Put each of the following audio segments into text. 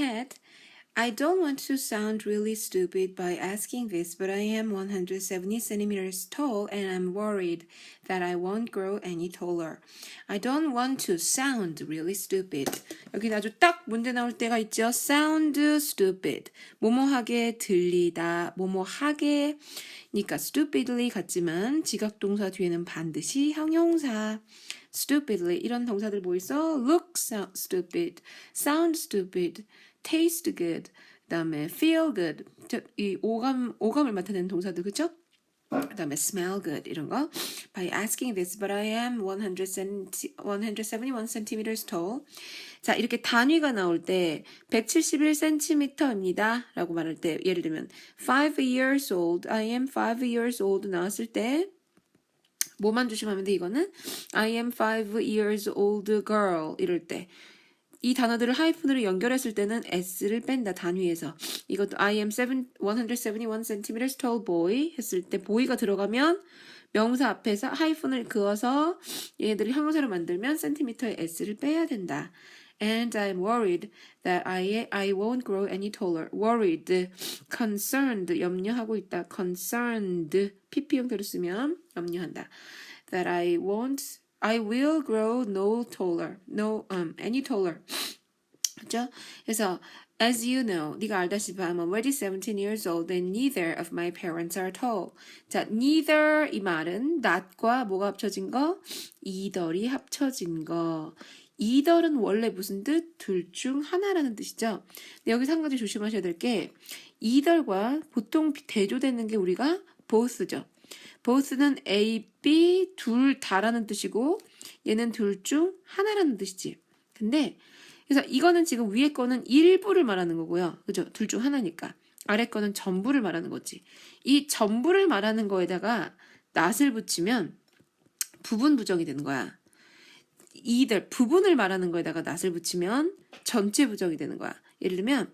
Ted, I don't want to sound really stupid by asking this, but I am 170 centimeters tall and I'm worried that I won't grow any taller. I don't want to sound really stupid. 여기 아주 딱 문제 나올 때가 있죠. Sound stupid. 뭐뭐하게 들리다, 뭐뭐하게. 그러니까 stupidly 같지만 지각동사 뒤에는 반드시 형용사. stupidly 이런 동사들 뭐 있어? look stupid, sound stupid, taste good, 그 다음에 feel good. 이 오감을 나타내는 동사들, 그쵸? 그 다음에 smell good 이런 거. By asking this, but I am 171 centimeters tall. 자, 이렇게 단위가 나올 때 171cm입니다 라고 말할 때, 예를 들면 5 years old, I am 5 years old 나왔을 때 뭐만 조심하면 돼, 이거는? I am 5 years old girl 이럴 때 이 단어들을 하이픈으로 연결했을 때는 s를 뺀다, 단위에서. 이것도 I am 171 centimeters tall boy 했을 때 boy가 들어가면 명사 앞에서 하이픈을 그어서 얘네들을 형용사로 만들면 센티미터에 s를 빼야 된다. And I'm worried that I won't grow any taller. Worried, concerned, 염려하고 있다. Concerned, pp 형태로 쓰면 염려한다. That I will grow no taller. Any taller. 그렇죠? 그래서 as you know, 네가 알다시피 I'm already 17 years old and neither of my parents are tall. 자, neither 이 말은 not과 뭐가 합쳐진 거? either이 합쳐진 거. either은 원래 무슨 뜻? 둘 중 하나라는 뜻이죠. 근데 여기서 한 가지 조심하셔야 될 게 either과 보통 대조되는 게 우리가 both죠. both는 A, B 둘 다라는 뜻이고 얘는 둘 중 하나라는 뜻이지. 근데 그래서 이거는 지금 위에 거는 일부를 말하는 거고요. 그죠? 둘 중 하나니까. 아래 거는 전부를 말하는 거지. 이 전부를 말하는 거에다가 not을 붙이면 부분 부정이 되는 거야. either 부분을 말하는 거에다가 not을 붙이면 전체 부정이 되는 거야. 예를 들면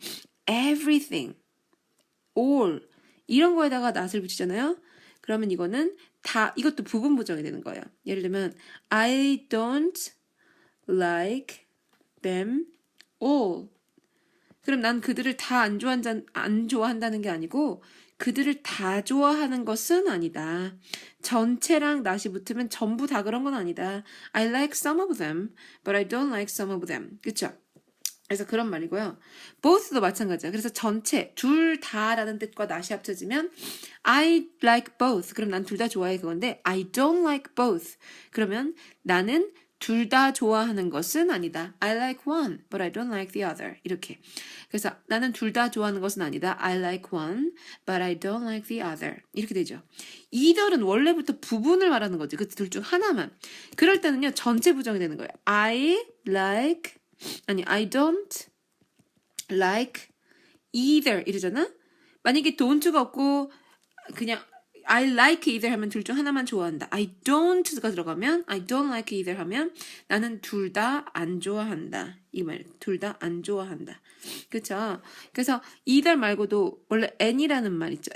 everything, all 이런 거에다가 not을 붙이잖아요. 그러면 이거는 다 이것도 부분 부정이 되는 거예요. 예를 들면 I don't like them all. 그럼 난 그들을 다 안 좋아한다는 게 아니고 그들을 다 좋아하는 것은 아니다. 전체랑 not이 붙으면 전부 다 그런 건 아니다. I like some of them, but I don't like some of them. 그쵸? 그래서 그런 말이고요. both도 마찬가지야. 그래서 전체, 둘 다라는 뜻과 not이 합쳐지면 I like both. 그럼 난 둘 다 좋아해 그건데 I don't like both. 그러면 나는 둘 다 좋아하는 것은 아니다. I like one, but I don't like the other. 이렇게. 그래서 나는 둘 다 좋아하는 것은 아니다. I like one, but I don't like the other. 이렇게 되죠. either는 원래부터 부분을 말하는 거지. 그 둘 중 하나만. 그럴 때는요. 전체 부정이 되는 거예요. I don't like either 이러잖아. 만약에 don't가 없고 그냥 I like either 하면 둘 중 하나만 좋아한다. I don't가 들어가면 I don't like either 하면 나는 둘 다 안 좋아한다. 이 말, 둘 다 안 좋아한다. 그쵸? 그래서 either 말고도 원래 any라는 말 있죠.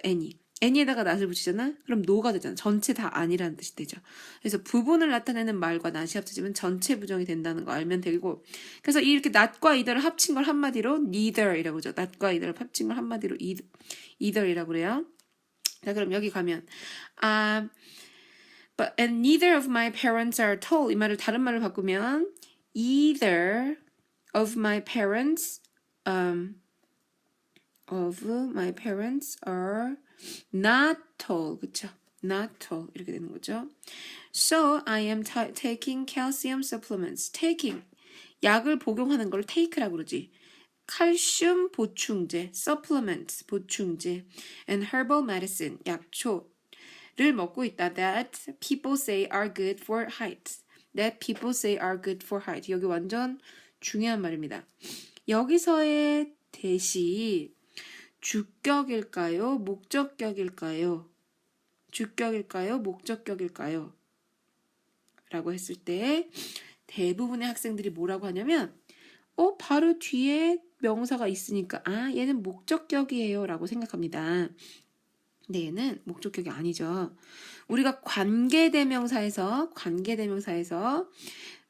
any에다가 not을 붙이잖아. 그럼 no가 되잖아. 전체 다 아니라는 뜻이 되죠. 그래서 부분을 나타내는 말과 not이 합쳐지면 전체 부정이 된다는 거 알면 되고. 그래서 이렇게 not과 either를 합친 걸 한마디로 neither이라고 하죠. not과 either를 합친 걸 한마디로 either이라고 그래요. 자, 그럼 여기 가면 and neither of my parents are tall. 이 말을 다른 말로 바꾸면 either of my parents are not tall. 그쵸? not tall. 이렇게 되는 거죠. So I am taking calcium supplements. taking. 약을 복용하는 걸 take라고 그러지. 칼슘 보충제, supplements, 보충제, and herbal medicine, 약초를 먹고 있다. That people say are good for height. That people say are good for height. 여기 완전 중요한 말입니다. 여기서의 대시 주격일까요? 목적격일까요? 주격일까요? 목적격일까요? 라고 했을 때 대부분의 학생들이 뭐라고 하냐면 바로 뒤에 명사가 있으니까 얘는 목적격이에요 라고 생각합니다. 근데 얘는 목적격이 아니죠. 우리가 관계대명사에서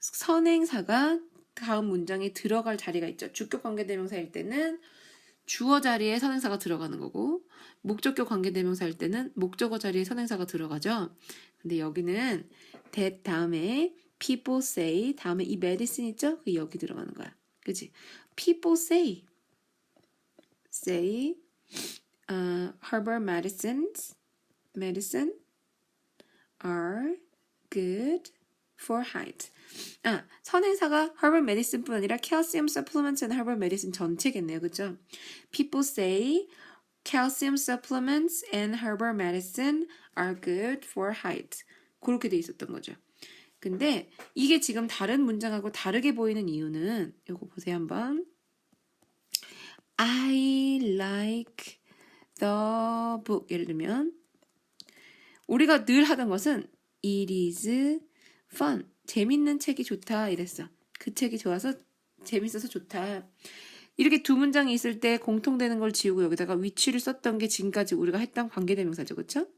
선행사가 다음 문장에 들어갈 자리가 있죠. 주격 관계대명사일 때는 주어 자리에 선행사가 들어가는 거고 목적격 관계대명사일 때는 목적어 자리에 선행사가 들어가죠. 근데 여기는 that 다음에 people say 다음에 이 medicine 있죠? 그게 여기 들어가는 거야. 그치? people say herbal medicine are good for height. 선행사가 herbal medicine뿐 아니라 calcium supplements and herbal medicine 전체겠네요. 그죠? People say calcium supplements and herbal medicine are good for height. 그렇게 돼 있었던 거죠. 근데 이게 지금 다른 문장하고 다르게 보이는 이유는 이거 보세요 한번. I like the book. 예를 들면 우리가 늘 하던 것은 it is fun. 재밌는 책이 좋다 이랬어. 그 책이 좋아서 재밌어서 좋다. 이렇게 두 문장이 있을 때 공통되는 걸 지우고 여기다가 which를 썼던 게 지금까지 우리가 했던 관계대명사죠. 그렇죠?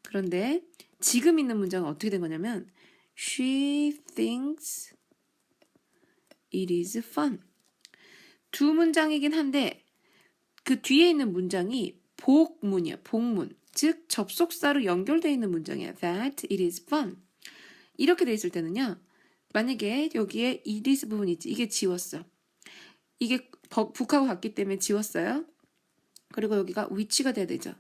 그런데 지금 있는 문장은 어떻게 된 거냐면 She thinks it is fun. 두 문장이긴 한데 그 뒤에 있는 문장이 복문이야. 복문. 즉 접속사로 연결되어 있는 문장이야. That it is fun. 이렇게 돼 있을 때는요. 만약에 여기에 it is 부분이 있지. 이게 지웠어. 이게 북하고 같기 때문에 지웠어요. 그리고 여기가 which가 돼야 되죠.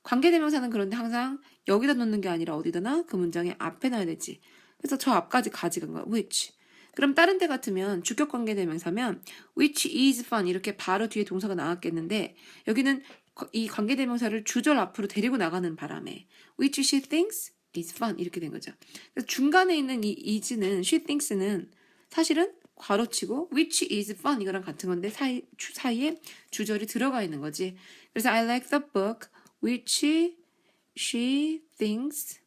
관계대명사는 그런데 항상 여기다 놓는 게 아니라 어디다나 그 문장의 앞에 놔야 되지. 그래서 저 앞까지 가져간 거야. which. 그럼 다른 데 같으면 주격 관계대명사면 which is fun 이렇게 바로 뒤에 동사가 나왔겠는데 여기는 이 관계대명사를 주절 앞으로 데리고 나가는 바람에 which she thinks is fun 이렇게 된 거죠. 그래서 중간에 있는 이 is는 she thinks는 사실은 괄호치고 which is fun 이거랑 같은 건데 사이에 주절이 들어가 있는 거지. 그래서 I like the book which she thinks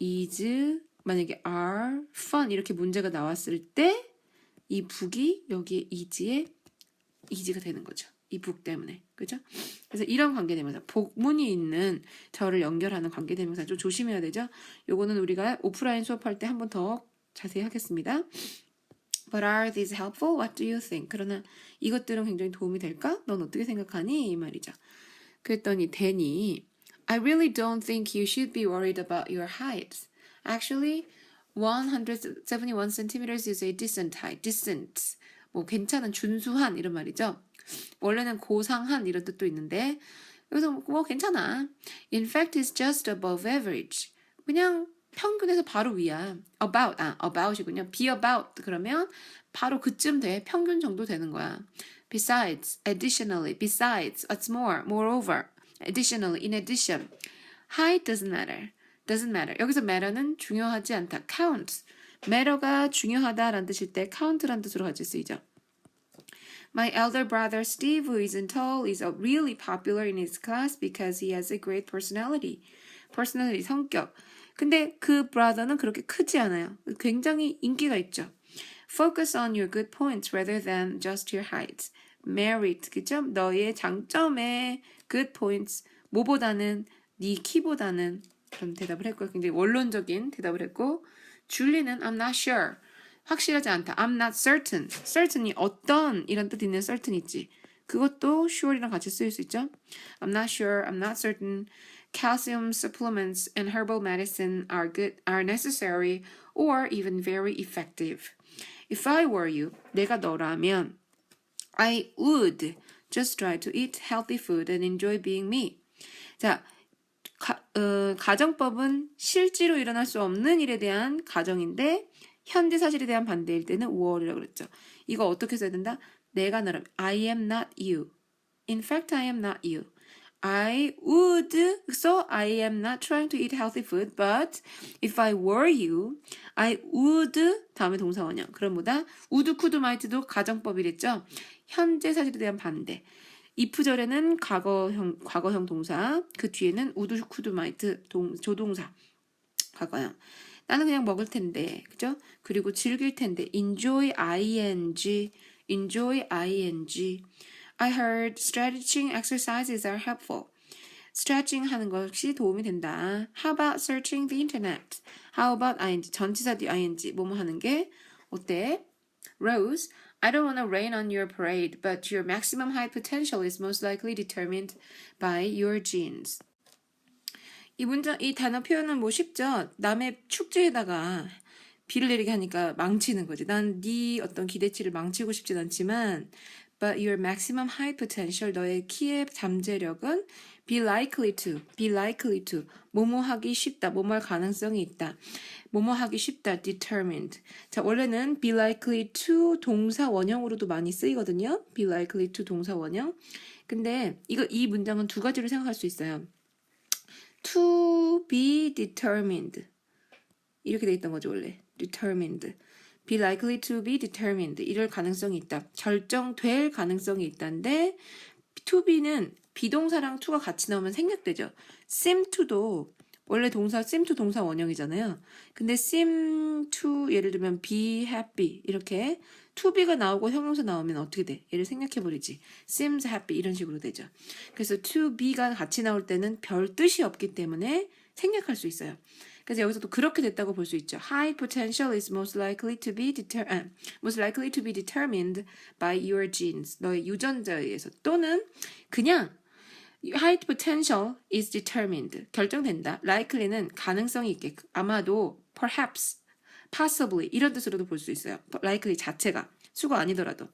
is 만약에 are fun 이렇게 문제가 나왔을 때 이 book이 여기에 is가 되는 거죠. 이 book 때문에. 그죠? 그래서 이런 관계대명사 복문이 있는 저를 연결하는 관계대명사 좀 조심해야 되죠. 요거는 우리가 오프라인 수업할 때 한 번 더 자세히 하겠습니다. But are these helpful? What do you think? 그러나 이것들은 굉장히 도움이 될까? 넌 어떻게 생각하니? 이 말이죠. 그랬더니 댄이 I really don't think you should be worried about your height. Actually, 171 centimeters is a decent height. Decent. 뭐 괜찮은 준수한 이런 말이죠. 원래는 고상한 이런 뜻도 있는데 여기서 뭐 괜찮아. In fact, it's just above average. 그냥 평균에서 바로 위야. about이군요. be about 그러면 바로 그쯤 돼. 평균 정도 되는 거야. Besides, additionally, besides, what's more, moreover, additionally, in addition. Height doesn't matter. doesn't matter. 여기서 matter는 중요하지 않다. count. matter가 중요하다라는 뜻일 때 count라는 뜻으로 같이 쓰이죠. My elder brother Steve, who isn't tall, is really popular in his class because he has a great personality. personality, 성격. 근데 그 brother는 그렇게 크지 않아요. 굉장히 인기가 있죠. Focus on your good points rather than just your height. merit, 그죠? 너의 장점에 good points, 뭐보다는 네 키보다는 그런 대답을 했고 굉장히 원론적인 대답을 했고 줄리는 I'm not sure. 확실하지 않다. I'm not certain. certain이 어떤 이런 뜻 있는 certain 있지. 그것도 sure이랑 같이 쓰일 수 있죠. I'm not sure. I'm not certain. Calcium supplements and herbal medicine are necessary or even very effective. If I were you, 내가 너라면 I would just try to eat healthy food and enjoy being me. 자, 가정법은 실제로 일어날 수 없는 일에 대한 가정인데 현재 사실에 대한 반대일 때는 were이라고 그랬죠. 이거 어떻게 써야 된다? 내가 너라면 I am not you. In fact, I am not you. I would, so I am not trying to eat healthy food, but if I were you, I would, 다음에 동사원형. 그럼 뭐다? would, could, might도 가정법이랬죠? 현재 사실에 대한 반대. if절에는 과거형 동사, 그 뒤에는 would, could, might, 조동사, 과거형. 나는 그냥 먹을 텐데, 그죠? 그리고 즐길 텐데, enjoy, ing, enjoy, ing. I heard stretching exercises are helpful. stretching 하는 것이 도움이 된다. How about searching the internet? How about ing? 전치사 뒤 ing, 뭐뭐 하는 게 어때? Rose, I don't want to rain on your parade, but your maximum height potential is most likely determined by your genes. 이 단어 표현은 뭐 쉽죠? 남의 축제에다가 비를 내리게 하니까 망치는 거지. 난 네 어떤 기대치를 망치고 싶진 않지만 but your maximum height potential, 너의 키의 잠재력은 be likely to, 뭐뭐 하기 쉽다, 뭐뭐 할 가능성이 있다, 뭐뭐 하기 쉽다, determined. 자, 원래는 be likely to 동사 원형으로도 많이 쓰이거든요. be likely to 동사 원형. 근데 이 문장은 두 가지로 생각할 수 있어요. to be determined. 이렇게 돼 있던 거죠, 원래. determined. be likely to be determined. 이럴 가능성이 있다. 결정될 가능성이 있다인데 to be는 비동사랑 to가 같이 나오면 생략되죠. seem to도 원래 동사 seem to 동사 원형이잖아요. 근데 seem to 예를 들면 be happy 이렇게 to be가 나오고 형용사 나오면 어떻게 돼? 얘를 생략해버리지. seems happy 이런 식으로 되죠. 그래서 to be가 같이 나올 때는 별 뜻이 없기 때문에 생략할 수 있어요. 그래서 여기서도 그렇게 됐다고 볼 수 있죠. High potential is most likely to be determined by your genes. 너의 유전자에 의해서. 또는 그냥 high potential is determined. 결정된다. likely는 가능성이 있게. 아마도 perhaps, possibly 이런 뜻으로도 볼 수 있어요. likely 자체가 수가 아니더라도.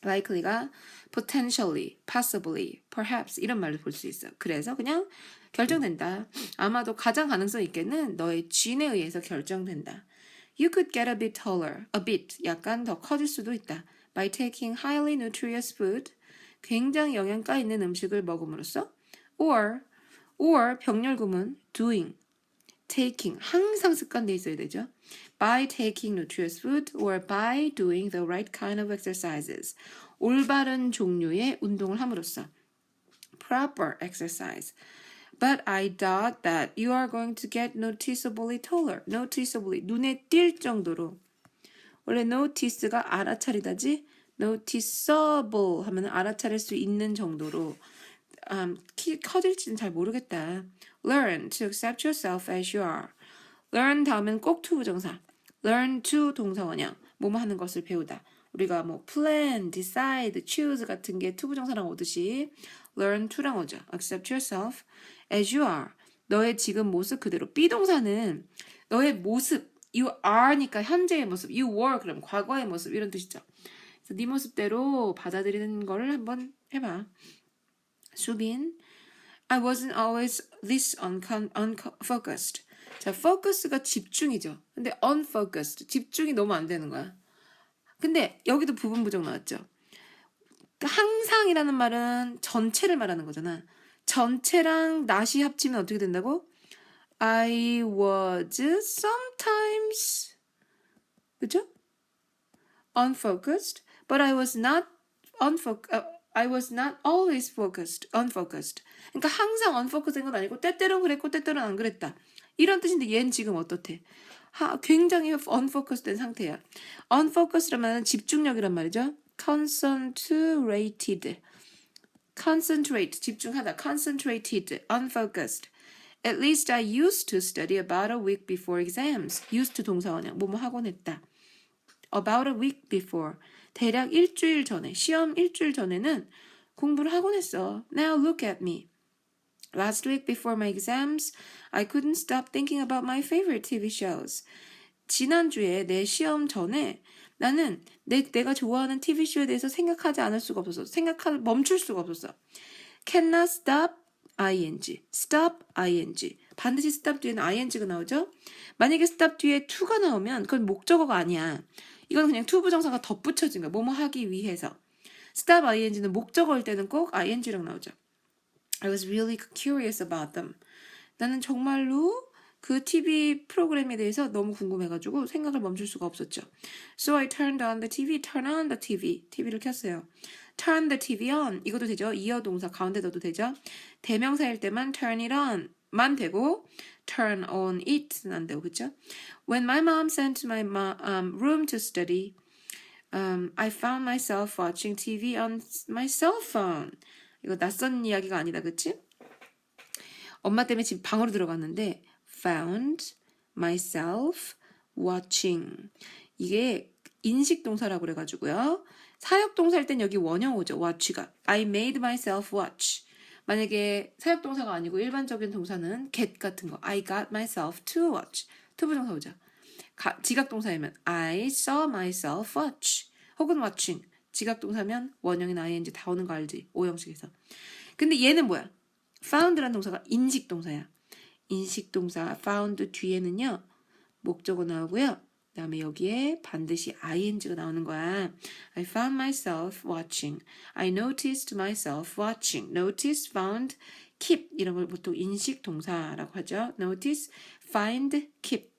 likely가 potentially, possibly, perhaps 이런 말로 볼 수 있어요. 그래서 그냥 결정된다. 아마도 가장 가능성 있게는 너의 gene에 의해서 결정된다. You could get a bit taller, a bit, 약간 더 커질 수도 있다. By taking highly nutritious food, 굉장히 영양가 있는 음식을 먹음으로써 or 병렬구문 doing, taking, 항상 습관돼 있어야 되죠. By taking nutritious food or by doing the right kind of exercises. 올바른 종류의 운동을 함으로써. Proper exercise. But I doubt that you are going to get noticeably taller. Noticeably, 눈에 띌 정도로. 원래 notice가 알아차리다지 noticeable 하면 알아차릴 수 있는 정도로 키 커질지는 잘 모르겠다. Learn to accept yourself as you are. Learn 다음엔 꼭 to 부정사. Learn to 동사 원형. 뭐뭐 하는 것을 배우다. 우리가 뭐 plan, decide, choose 같은 게 to 부정사랑 오듯이 learn to랑 오죠. Accept yourself as you are. 너의 지금 모습 그대로. 비동사는 너의 모습. You are니까 현재의 모습. You were 그럼 과거의 모습 이런 뜻이죠. 그래서 네 모습대로 받아들이는 거를 한번 해봐. 수빈, I wasn't always this unfocused. 자, focus가 집중이죠. 근데 unfocused, 집중이 너무 안 되는 거야. 근데 여기도 부분 부정 나왔죠. 항상이라는 말은 전체를 말하는 거잖아. 전체랑 not이 합치면 어떻게 된다고? I was sometimes, 그죠? Unfocused, but I was not always unfocused. 그러니까 항상 unfocused 된 건 아니고 때때론 그랬고 때때론 안 그랬다. 이런 뜻인데 얘는 지금 어떻대? 굉장히 unfocused 된 상태야. unfocused란 말은 집중력이란 말이죠. concentrate, 집중하다. concentrated, unfocused. At least I used to study about a week before exams. used to 동사 원형, 뭐뭐 하곤 했다. About a week before. 대략 일주일 전에, 시험 일주일 전에는 공부를 하곤 했어. Now look at me. Last week before my exams, I couldn't stop thinking about my favorite TV shows. 지난주에 내 시험 전에 나는 내가 좋아하는 TV쇼에 대해서 생각하지 않을 수가 없었어. 멈출 수가 없었어. Cannot stop, ing. stop, ing. 반드시 stop 뒤에는 ing가 나오죠? 만약에 stop 뒤에 to가 나오면 그건 목적어가 아니야. 이건 그냥 to 부정사가 덧붙여진 거야. 뭐뭐 하기 위해서. stop ing는 목적어일 때는 꼭 ing랑 나오죠. I was really curious about them. 나는 정말로 그 TV 프로그램에 대해서 너무 궁금해가지고 생각을 멈출 수가 없었죠. So I turned on the TV, turn on the TV. TV를 켰어요. Turn the TV on. 이것도 되죠. 이어 동사 가운데 넣어도 되죠. 대명사일 때만 turn it on 만 되고 turn on it는 안 되고 그죠? When my mom sent to my room to study, I found myself watching TV on my cell phone. 이거 낯선 이야기가 아니다, 그치? 엄마 때문에 집 방으로 들어갔는데 found myself watching. 이게 인식동사라고 그래가지고요. 사역동사일 땐 여기 원형 오죠. watch가. I made myself watch. 만약에 사역동사가 아니고 일반적인 동사는 get 같은 거. I got myself to watch. 투부정사 오죠. 지각동사이면 I saw myself watch. 혹은 watching. 지각동사면 원형인 ing 다 오는 거 알지? 오형식에서. 근데 얘는 뭐야? found라는 동사가 인식동사야. 인식동사 found 뒤에는요. 목적어 나오고요. 그 다음에 여기에 반드시 ing가 나오는 거야. I found myself watching. I noticed myself watching. Notice, found, keep 이런 걸 보통 인식 동사라고 하죠. Notice, find, keep.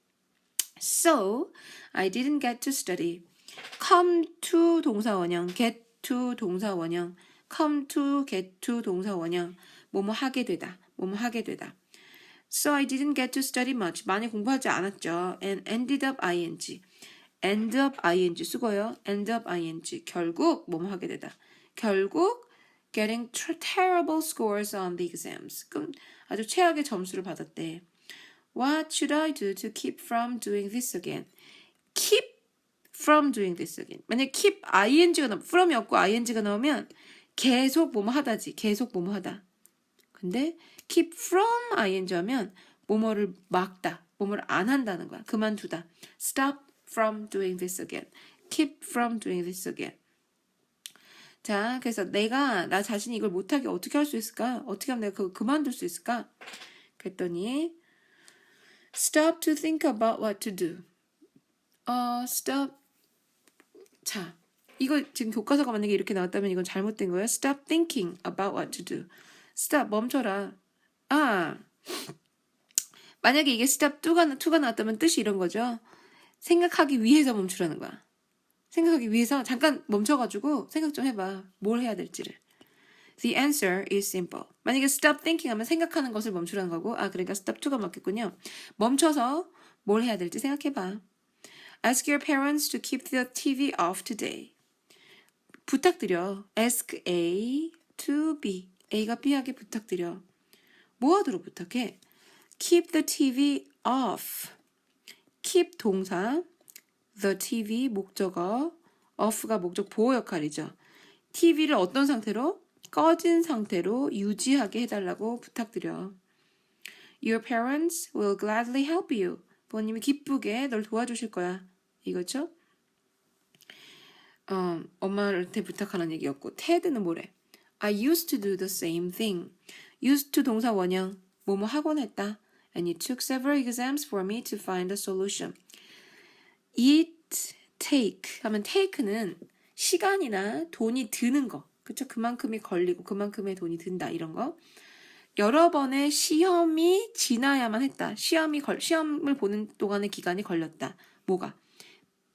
So, I didn't get to study. Come to 동사 원형, get to 동사 원형, come to, get to 동사 원형. 뭐뭐 하게 되다, 뭐뭐 하게 되다. So I didn't get to study much. 많이 공부하지 않았죠. And ended up ing. end up ing 쓰고요. end up ing. 결국 뭐뭐 하게 되다. 결국 getting terrible scores on the exams. 그럼 아주 최악의 점수를 받았대. What should I do to keep from doing this again? keep from doing this again. 만약에 keep ing가 나오면 from이 없고 ing가 나오면 계속 뭐뭐 하다지. 계속 뭐뭐 하다. 근데 keep from ing 하면 뭐뭐를 막다, 뭐뭐를 안 한다는 거야. 그만두다. Stop from doing this again. Keep from doing this again. 자, 그래서 나 자신이 이걸 못하게 어떻게 할 수 있을까? 어떻게 하면 내가 그거 그만둘 수 있을까? 그랬더니 stop to think about what to do. stop. 자, 이거 지금 교과서가 만약에 이렇게 나왔다면 이건 잘못된 거예요. Stop thinking about what to do. stop, 멈춰라. 만약에 이게 stop to가 나왔다면 뜻이 이런 거죠. 생각하기 위해서 멈추라는 거야. 생각하기 위해서 잠깐 멈춰가지고 생각 좀 해봐. 뭘 해야 될지를. The answer is simple. 만약에 stop thinking 하면 생각하는 것을 멈추라는 거고, 그러니까 stop to가 맞겠군요. 멈춰서 뭘 해야 될지 생각해봐. Ask your parents to keep the TV off today. 부탁드려. Ask A to B. A가 B에게 부탁드려. 뭐 하도록 부탁해? Keep the TV off. keep 동사, the TV 목적어, off가 목적 보호 역할이죠. TV를 어떤 상태로? 꺼진 상태로 유지하게 해달라고 부탁드려. Your parents will gladly help you. 부모님이 기쁘게 널 도와주실 거야. 이거죠? 엄마한테 부탁하는 얘기였고, 테드는 뭐래? I used to do the same thing. used to 동사 원형, 뭐뭐 하곤 했다. And it took several exams for me to find a solution. It, take 하면 take는 시간이나 돈이 드는 거. 그쵸? 그만큼이 걸리고 그만큼의 돈이 든다. 이런 거. 여러 번의 시험이 지나야만 했다. 시험을 보는 동안의 기간이 걸렸다. 뭐가?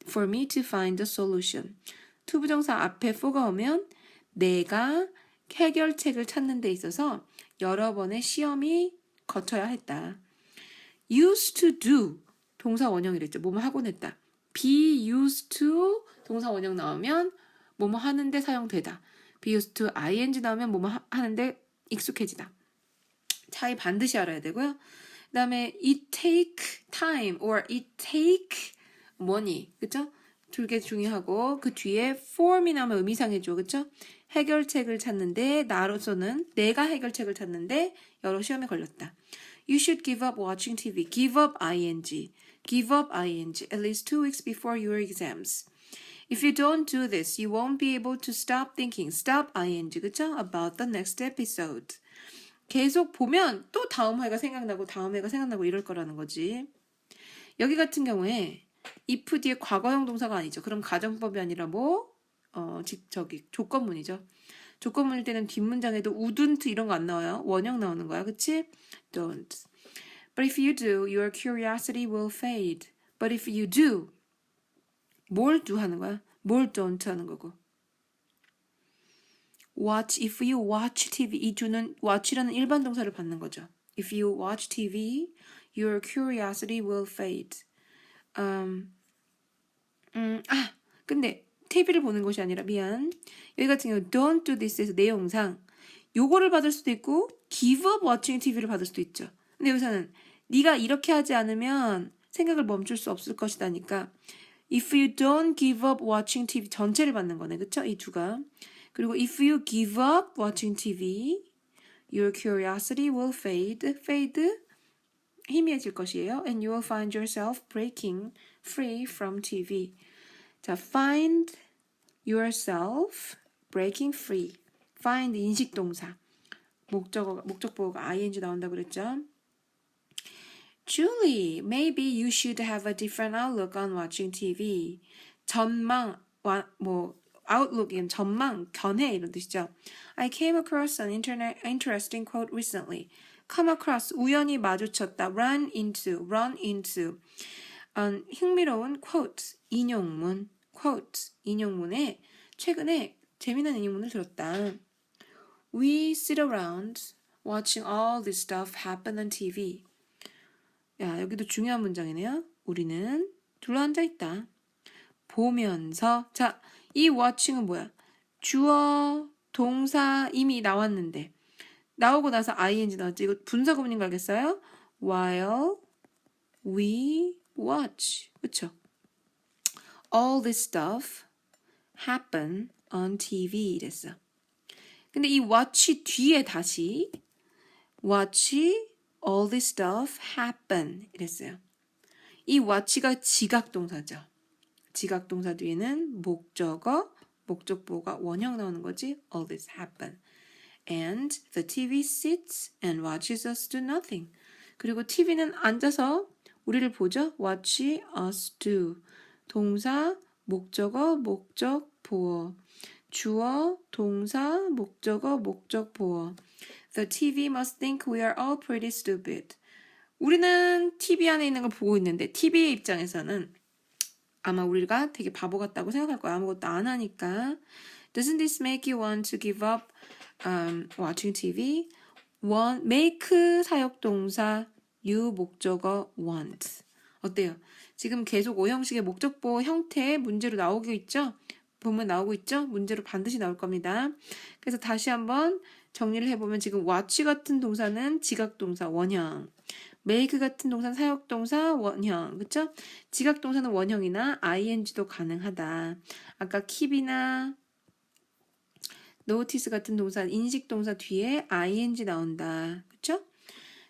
For me to find a solution. 투부정사 앞에 for가 오면 내가 해결책을 찾는 데 있어서 여러 번의 시험이 거쳐야 했다. used to do 동사 원형이랬죠. 뭐뭐 하곤 했다. be used to 동사 원형 나오면 뭐뭐 하는데 사용되다. be used to ing 나오면 뭐뭐 하는데 익숙해지다. 차이 반드시 알아야 되고요. 그 다음에 it take time or it take money. 그쵸? 두 개 중요하고 그 뒤에 form이 나오면 의미상해져. 그쵸? 해결책을 찾는데 나로서는 내가 해결책을 찾는데 여러 시험에 걸렸다. You should give up watching TV. Give up ing. Give up ing at least 2 weeks before your exams. If you don't do this, you won't be able to stop thinking. Stop ing. 그쵸? About the next episode. 계속 보면 또 다음 회가 생각나고 다음 회가 생각나고 이럴 거라는 거지. 여기 같은 경우에 if 뒤에 과거형 동사가 아니죠. 그럼 가정법이 아니라 조건문이죠. 조건문일 때는 뒷문장에도 wouldn't 이런 거 안 나와요. 원형 나오는 거야. 그치? Don't. But if you do, your curiosity will fade. But if you do, 뭘 do 하는 거야? 뭘 don't 하는 거고. Watch, if you watch TV. 이 do는 watch라는 일반 동사를 받는 거죠. If you watch TV, your curiosity will fade. 근데 TV를 보는 것이 아니라 미안. 여기 같은 경우 don't do this에서 내용상 요거를 받을 수도 있고 give up watching TV를 받을 수도 있죠. 근데 여기서는 네가 이렇게 하지 않으면 생각을 멈출 수 없을 것이다니까 If you don't give up watching TV 전체를 받는 거네. 그쵸? 이 두가. 그리고 if you give up watching TV, your curiosity will fade. fade 희미해질 것이에요. And you will find yourself breaking free from TV. 자, find yourself breaking free. find 인식동사. 목적보호가 ing 나온다고 그랬죠. Julie, maybe you should have a different outlook on watching TV. 전망, outlook이면 전망, 견해 이런 뜻이죠. I came across an interesting quote recently. come across, 우연히 마주쳤다. run into. 흥미로운 quote, 인용문. quote, 인용문에 최근에 재미난 인용문을 들었다. We sit around watching all this stuff happen on TV. 야, 여기도 중요한 문장이네요. 우리는 둘러앉아 있다. 보면서. 자, 이 watching은 뭐야? 주어, 동사 이미 나왔는데 나오고 나서 ing 나왔지. 이거 분사구문인 거 알겠어요? While we watch. 그쵸? All this stuff happen on TV 이랬어. 근데 이 watch 뒤에 다시 watch all this stuff happen 이랬어요. 이 watch가 지각동사죠. 지각동사 뒤에는 목적어, 목적보호가 원형 나오는 거지. all this happen. And the TV sits and watches us do nothing. 그리고 TV는 앉아서 우리를 보죠. watch us do. 동사, 목적어, 목적, 보어. 주어, 동사, 목적어, 목적, 보어. The TV must think we are all pretty stupid. 우리는 TV 안에 있는 걸 보고 있는데 TV의 입장에서는 아마 우리가 되게 바보 같다고 생각할 거야. 아무것도 안 하니까. Doesn't this make you want to give up watching TV? make 사역동사, you 목적어, want. 어때요? 지금 계속 오형식의 목적보 형태의 문제로 나오고 있죠? 보면 나오고 있죠? 문제로 반드시 나올 겁니다. 그래서 다시 한번 정리를 해보면 지금 watch 같은 동사는 지각동사 원형, make 같은 동사는 사역동사 원형, 그쵸? 지각동사는 원형이나 ing도 가능하다. 아까 keep이나 notice 같은 동사, 인식동사 뒤에 ing 나온다. 그쵸?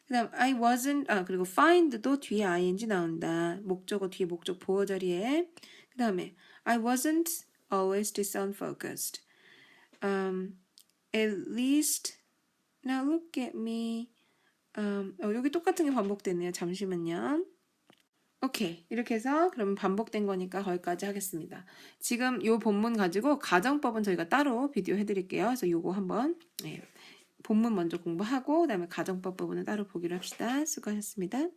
그 다음 I wasn't, 그리고 find도 뒤에 ing 나온다. 목적어 뒤에 목적 보호 자리에. 그 다음에 I wasn't always this unfocused. At least, now look at me. 여기 똑같은 게 반복됐네요. 잠시만요. 오케이. 이렇게 해서 그럼 반복된 거니까 거기까지 하겠습니다. 지금 이 본문 가지고 가정법은 저희가 따로 비디오 해드릴게요. 그래서 요거 한번 본문 먼저 공부하고 그다음에 가정법 부분은 따로 보기로 합시다. 수고하셨습니다.